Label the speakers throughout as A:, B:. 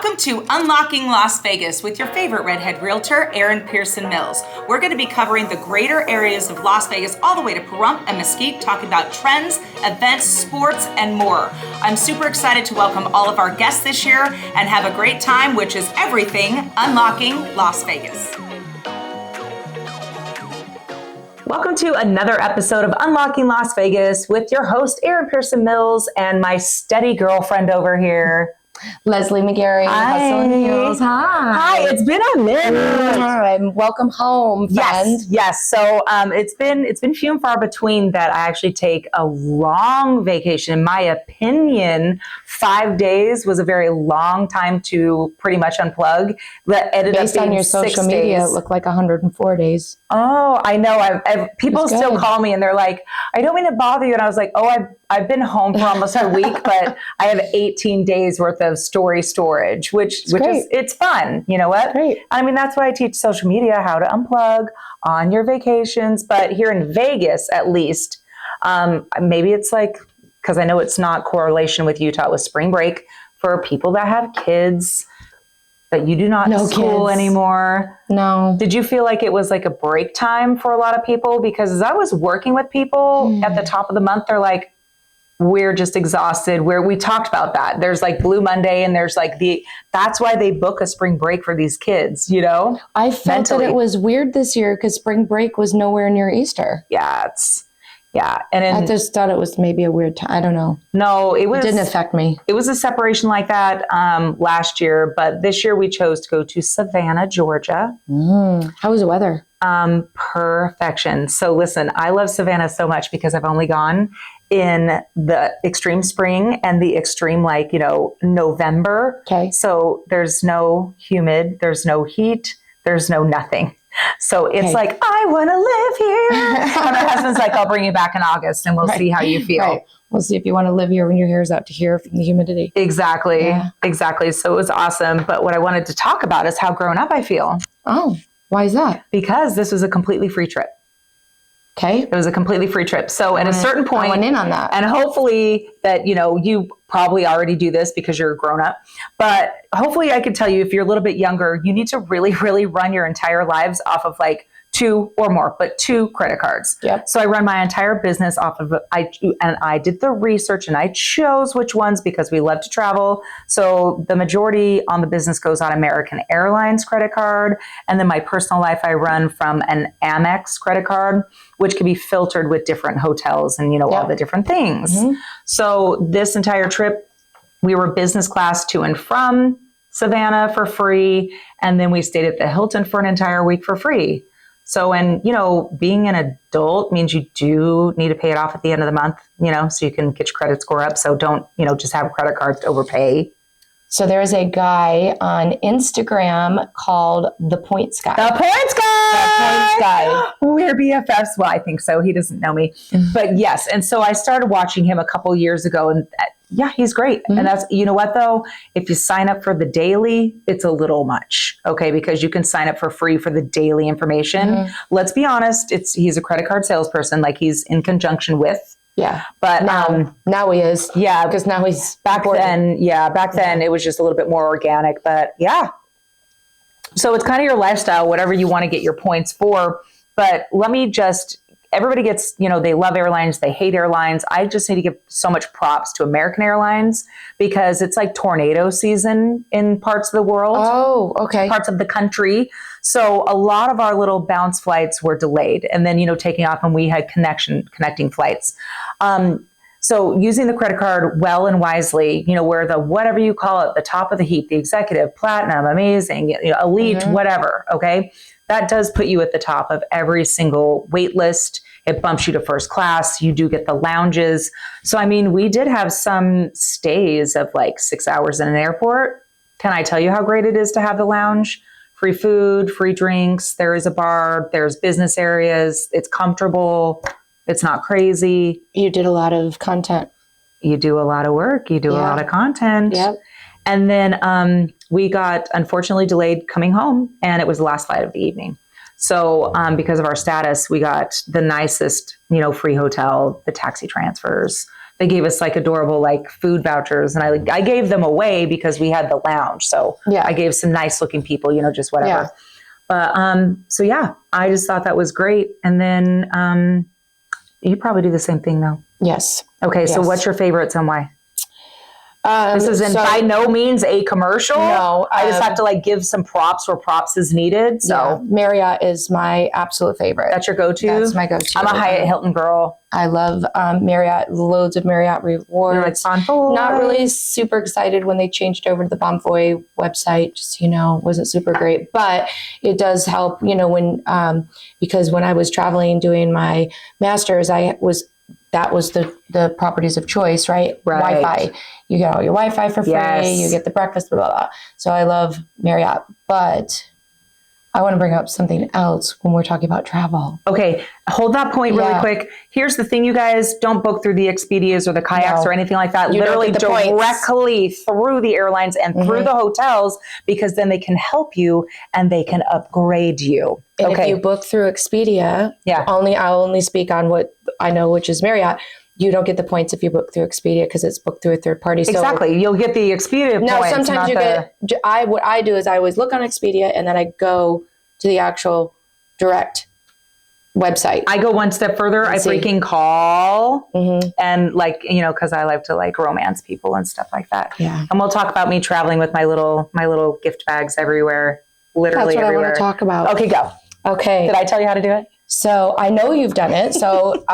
A: Welcome to Unlocking Las Vegas with your favorite redhead realtor, Erin Pearson Mills. We're going to be covering the greater areas of Las Vegas all the way to Pahrump and Mesquite, talking about trends, events, sports, and more. I'm super excited to welcome all of our guests this year and have a great time, which is everything Unlocking Las Vegas. Welcome to another episode of Unlocking Las Vegas with your host, Erin Pearson Mills, and my steady girlfriend over here,
B: Leslie McGarry.
A: Hi.
B: Hustle and Heels. Hi.
A: Hi, it's been a minute.
B: All right. Welcome home, friend.
A: Yes. So it's been few and far between that I actually take a long vacation. In my opinion, 5 days was a very long time to pretty much unplug. That ended
B: Based
A: up being
B: on your
A: 6
B: social media,
A: days.
B: it looked like 104 days.
A: Oh, I know. People
B: That's
A: still
B: good.
A: call me and they're like, I don't mean to bother you. And I was like, I've been home for almost a week, but I have 18 days worth of storage, which is, it's fun. You know what?
B: Great.
A: I mean, that's why I teach social media, how to unplug on your vacations. But here in Vegas, at least, maybe it's like, because I know it's not correlation with Utah with spring break for people that have kids, but you do not school
B: kids
A: anymore.
B: No.
A: Did you feel like it was like a break time for a lot of people? Because as I was working with people at the top of the month, they're like, we're just exhausted. We talked about that. There's like Blue Monday and there's like that's why they book a spring break for these kids, you know?
B: I felt that it was weird this year because spring break was nowhere near Easter.
A: Yeah. And
B: I just thought it was maybe a weird time. I don't know.
A: No, it
B: didn't affect me.
A: It was a separation like that last year, but this year we chose to go to Savannah, Georgia.
B: How was the weather?
A: Perfection. So listen, I love Savannah so much because I've only gone in the extreme spring and the extreme, November.
B: Okay.
A: So there's no humid, there's no heat, there's no nothing. So it's like, I want to live here. And my husband's like, I'll bring you back in August and we'll see how you feel.
B: Right. We'll see if you want to live here when your hair is out to here from the humidity.
A: Exactly.
B: Yeah.
A: Exactly. So it was awesome. But what I wanted to talk about is how grown up I feel.
B: Oh, why is that?
A: Because this was a completely free trip.
B: Okay.
A: It was a completely free trip. So at a certain point,
B: I went in on that.
A: And hopefully that, you probably already do this because you're a grown up, but hopefully I could tell you if you're a little bit younger, you need to really, really run your entire lives off of like 2 or more, but 2 credit cards.
B: Yep.
A: So I run my entire business off of I did the research and I chose which ones because we love to travel. So the majority on the business goes on American Airlines credit card. And then my personal life, I run from an Amex credit card, which can be filtered with different hotels and, all the different things. Mm-hmm. So this entire trip, we were business class to and from Savannah for free. And then we stayed at the Hilton for an entire week for free. So, and, being an adult means you do need to pay it off at the end of the month, so you can get your credit score up. So don't, just have credit cards to overpay.
B: So there's a guy on Instagram called The Points Guy.
A: The Points Guy!
B: The Points Guy.
A: We're BFFs. Well, I think so. He doesn't know me. But yes. And so I started watching him a couple years ago and he's great. Mm-hmm. And that's, you know what though? If you sign up for the daily, it's a little much, okay? Because you can sign up for free for the daily information. Mm-hmm. Let's be honest. He's a credit card salesperson, like he's in conjunction with.
B: Yeah.
A: But
B: now he is.
A: Yeah.
B: Because now he's
A: back then. Yeah. Back then it was just a little bit more organic, but yeah. So it's kind of your lifestyle, whatever you want to get your points for. But everybody gets, they love airlines, they hate airlines. I just need to give so much props to American Airlines because it's like tornado season in parts of the world.
B: Oh, okay.
A: Parts of the country. So a lot of our little bounce flights were delayed and then, taking off and we had connecting flights. So using the credit card well and wisely, where the, whatever you call it, the top of the heap, the executive, platinum, amazing, elite, whatever. Okay. That does put you at the top of every single wait list. It bumps you to first class. You do get the lounges. So, I mean, we did have some stays of like 6 hours in an airport. Can I tell you how great it is to have the lounge? Free food, free drinks. There is a bar. There's business areas. It's comfortable. It's not crazy.
B: You did a lot of content.
A: You do a lot of work. You do a lot of content.
B: Yep.
A: And then we got unfortunately delayed coming home, and it was the last flight of the evening. So because of our status, we got the nicest, free hotel, the taxi transfers, they gave us like adorable like food vouchers, and I gave them away because we had the lounge. So I gave some nice looking people, just whatever. But so yeah, I just thought that was great. And then you probably do the same thing though.
B: Yes.
A: Okay, so what's your favorites and why? This isn't by no means a commercial.
B: No,
A: I just have to like give some props where props is needed. So
B: Marriott is my absolute favorite.
A: That's your go-to?
B: That's my go-to.
A: I'm a Hyatt Hilton girl.
B: I love Marriott, loads of Marriott rewards.
A: Like Bonvoy.
B: Not really super excited when they changed over to the Bonvoy website, just, wasn't super great, but it does help, when, because when I was traveling doing my master's, that was the properties of choice, right? Wi-Fi. You get all your Wi-Fi for free. Yes. You get the breakfast, blah, blah, blah. So I love Marriott, but I want to bring up something else when we're talking about travel.
A: Okay, hold that point really quick. Here's the thing, you guys, don't book through the Expedias or the kayaks or anything like that. Literally directly through the airlines and through the hotels, because then they can help you and they can upgrade you.
B: And if you book through Expedia, I'll only speak on what I know, which is Marriott. You don't get the points if you book through Expedia because it's booked through a third party. So
A: exactly. You'll get the Expedia points.
B: Now, sometimes you get, what I do is I always look on Expedia and then I go to the actual direct website.
A: I go one step further. I freaking call and like, cause I like to like romance people and stuff like that.
B: Yeah.
A: And we'll talk about me traveling with my little gift bags everywhere, literally
B: That's what
A: everywhere.
B: I want to talk about.
A: Okay, go.
B: Okay.
A: Did I tell you how to do it?
B: So I know you've done it. So,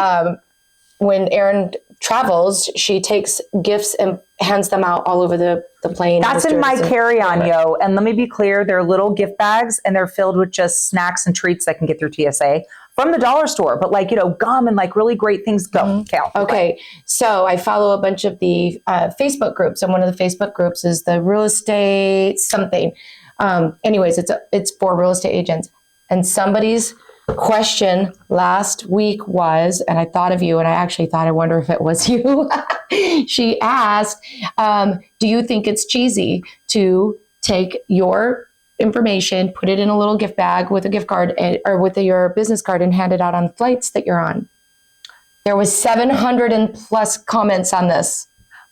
B: when Erin travels, she takes gifts and hands them out all over the plane.
A: That's in my carry-on, yo. And let me be clear, they're little gift bags and they're filled with just snacks and treats that can get through TSA from the dollar store. But like, gum and like really great things. Go, Cal.
B: Okay. So I follow a bunch of the Facebook groups, and one of the Facebook groups is the real estate something. Anyways, it's for real estate agents. And somebody's question last week was, and I thought of you, and I actually thought, I wonder if it was you. She asked, do you think it's cheesy to take your information, put it in a little gift bag with a gift card or with your business card and hand it out on flights that you're on? There was 700 and plus comments on this.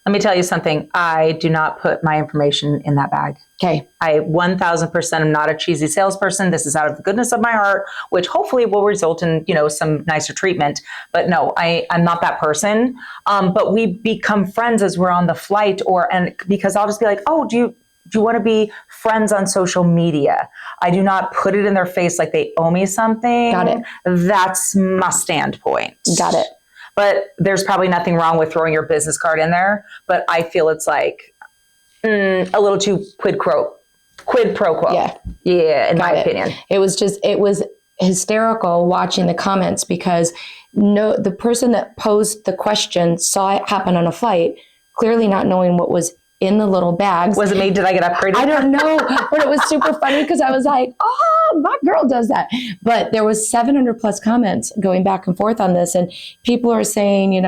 A: Let me tell you something. I do not put my information in that bag.
B: Okay.
A: I 1000% am not a cheesy salesperson. This is out of the goodness of my heart, which hopefully will result in, some nicer treatment. But no, I'm not that person. But we become friends as we're on the flight, because I'll just be like, oh, do you want to be friends on social media? I do not put it in their face like they owe me something.
B: Got it.
A: That's my standpoint.
B: Got it.
A: But there's probably nothing wrong with throwing your business card in there. But I feel it's like a little too quid pro quo. Yeah, in my opinion.
B: It was hysterical watching the comments because the person that posed the question saw it happen on a flight, clearly not knowing what was in the little bags.
A: Was it me? Did I get upgraded?
B: I don't know, but it was super funny because I was like, oh, my girl does that. But there was 700 plus comments going back and forth on this. And people are saying,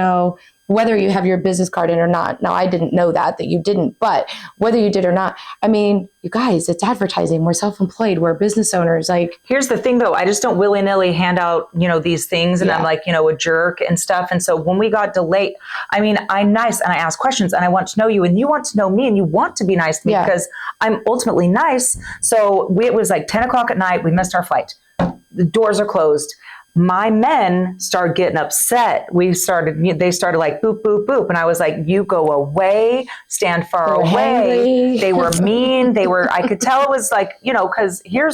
B: whether you have your business card in or not. Now, I didn't know that you didn't, but whether you did or not, I mean, you guys, it's advertising. We're self-employed. We're business owners. Like,
A: here's the thing though. I just don't willy-nilly hand out, these things and I'm like, a jerk and stuff. And so when we got delayed, I mean, I'm nice and I ask questions and I want to know you and you want to know me and you want to be nice to me because I'm ultimately nice. So it was like 10 o'clock at night. We missed our flight. The doors are closed. My men started getting upset. They started like boop, boop, boop. And I was like, you go away, stand far away. They were mean. I could tell it was like, because you're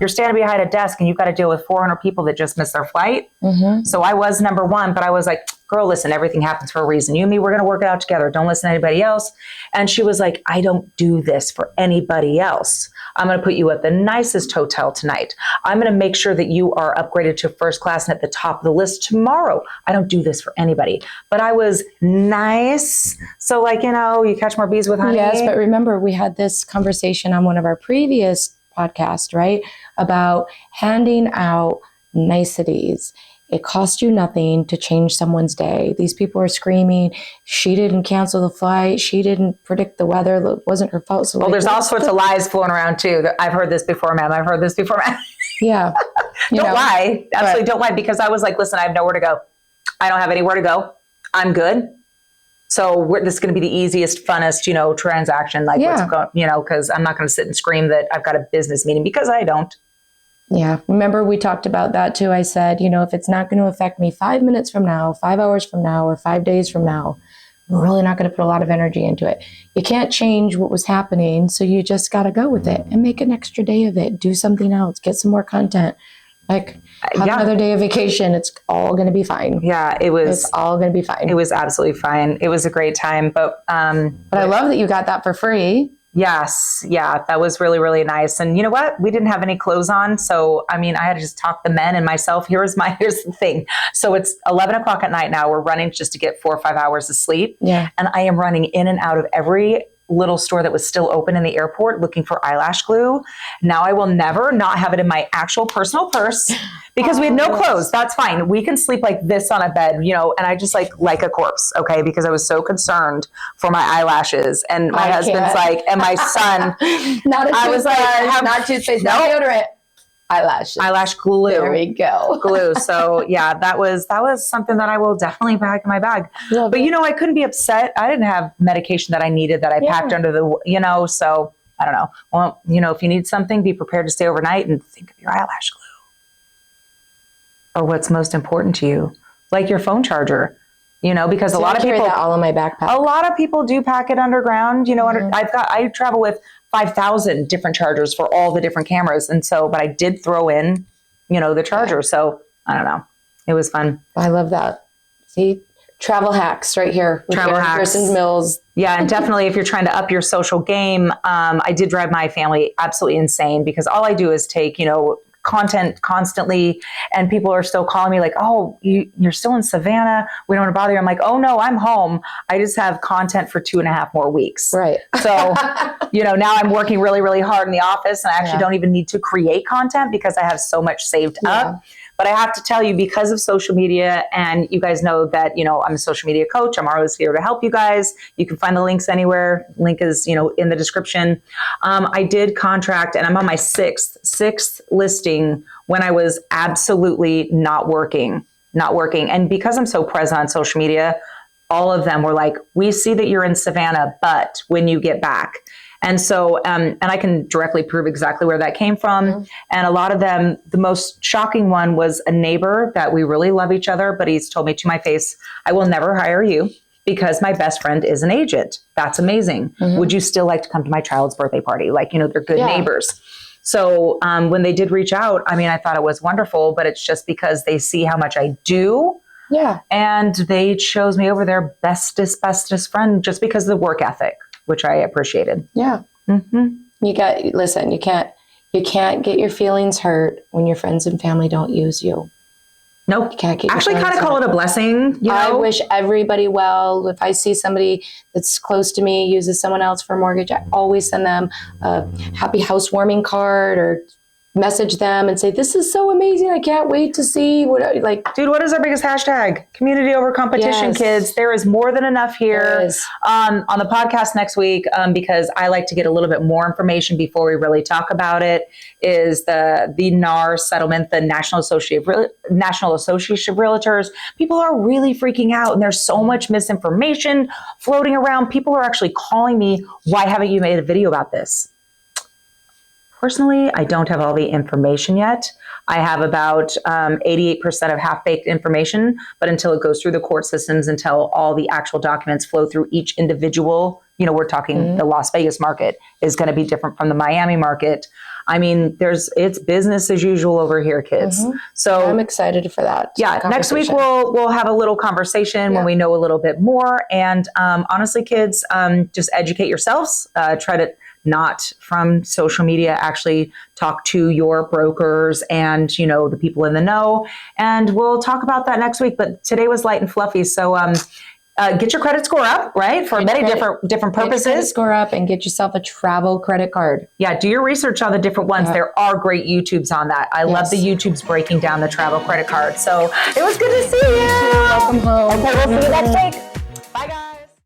A: standing behind a desk and you've got to deal with 400 people that just missed their flight. Mm-hmm. So I was number one, but I was like, girl, listen, everything happens for a reason. You and me, we're going to work it out together. Don't listen to anybody else. And she was like, I don't do this for anybody else. I'm going to put you at the nicest hotel tonight. I'm going to make sure that you are upgraded to first class and at the top of the list tomorrow. I don't do this for anybody. But I was nice. So like, you catch more bees with honey.
B: Yes, but remember, we had this conversation on one of our previous podcasts, right? About handing out niceties. It cost you nothing to change someone's day. These people are screaming, she didn't cancel the flight. She didn't predict the weather. It wasn't her fault. So
A: there's all sorts of lies floating around too. I've heard this before, ma'am. I've heard this before, ma'am.
B: Yeah.
A: Don't lie. Absolutely don't lie. Because I was like, listen, I have nowhere to go. I don't have anywhere to go. I'm good. So this is going to be the easiest, funnest, transaction. Like, what's going, because I'm not going to sit and scream that I've got a business meeting, because I don't.
B: Yeah. Remember, we talked about that too. I said, if it's not going to affect me 5 minutes from now, 5 hours from now, or 5 days from now, I'm really not going to put a lot of energy into it. You can't change what was happening. So you just got to go with it and make an extra day of it. Do something else. Get some more content. Like, have another day of vacation. It's all going to be fine.
A: Yeah, it's
B: all going to be fine.
A: It was absolutely fine. It was a great time. But
B: I love that you got that for free.
A: Yes. Yeah, that was really, really nice. And you know what? We didn't have any clothes on. So, I had to just talk the men and myself. Here's the thing. So it's 11 o'clock at night now. We're running just to get 4 or 5 hours of sleep.
B: Yeah.
A: And I am running in and out of every little store that was still open in the airport looking for eyelash glue. Now I will never not have it in my actual personal purse, because we had no clothes. That's fine. We can sleep like this on a bed, and I just like a corpse. Okay. Because I was so concerned for my eyelashes, and my husband's like, and my son,
B: not toothpaste, not deodorant. Eyelash
A: glue.
B: There we go.
A: Glue. So yeah, that was something that I will definitely pack in my bag. But I couldn't be upset. I didn't have medication that I needed that I packed under the, so I don't know. Well, if you need something, be prepared to stay overnight and think of your eyelash glue. Or what's most important to you, like your phone charger. Because a lot of people,
B: that all in my backpack.
A: A lot of people do pack it underground. I travel with 5,000 different chargers for all the different cameras. And so, but I did throw in, the charger. So I don't know. It was fun.
B: I love that. See, travel hacks right here.
A: Travel hacks.
B: Versus Mills.
A: Yeah. And definitely if you're trying to up your social game, I did drive my family absolutely insane, because all I do is take, content constantly, and people are still calling me like, oh, you're still in Savannah, we don't want to bother you. I'm like, oh no, I'm home. I just have content for 2.5 more weeks.
B: Right.
A: So now I'm working really, really hard in the office, and I actually don't even need to create content because I have so much saved up. But I have to tell you, because of social media, and you guys know that, I'm a social media coach. I'm always here to help you guys. You can find the links anywhere. Link is, in the description. I did contract, and I'm on my sixth listing when I was absolutely not working. And because I'm so present on social media, all of them were like, we see that you're in Savannah, but when you get back. And so, and I can directly prove exactly where that came from. Mm-hmm. And a lot of them, the most shocking one was a neighbor that we really love each other, but he's told me to my face, I will never hire you because my best friend is an agent. That's amazing. Mm-hmm. Would you still like to come to my child's birthday party? Like, they're good neighbors. So when they did reach out, I thought it was wonderful, but it's just because they see how much I do.
B: Yeah.
A: And they chose me over their bestest friend just because of the work ethic, which I appreciated.
B: Yeah.
A: Mm-hmm.
B: You can't get your feelings hurt when your friends and family don't use you.
A: Nope.
B: You can't get
A: actually kind of call it a blessing.
B: I wish everybody well. If I see somebody that's close to me uses someone else for a mortgage, I always send them a happy housewarming card or message them and say, this is so amazing. I can't wait to see
A: dude, what is our biggest hashtag? Community over competition, kids. There is more than enough here on the podcast next week, because I like to get a little bit more information before we really talk about it, is the NAR settlement, the National Association of Realtors. People are really freaking out, and there's so much misinformation floating around. People are actually calling me, why haven't you made a video about this? Personally, I don't have all the information yet. I have about 88% of half-baked information, but until it goes through the court systems, until all the actual documents flow through each individual, we're talking the Las Vegas market is going to be different from the Miami market. It's business as usual over here, kids. Mm-hmm. So
B: I'm excited for that.
A: Yeah, next week we'll have a little conversation when we know a little bit more. And honestly, kids, just educate yourselves. Try to not from social media, actually talk to your brokers and, the people in the know. And we'll talk about that next week. But today was light and fluffy. So get your credit score up, right? For many different purposes.
B: Get your credit score up and get yourself a travel credit card.
A: Yeah, do your research on the different ones. There are great YouTubes on that. I love the YouTubes breaking down the travel credit card. So it was good to see you.
B: Welcome home.
A: Okay, we'll see you next week.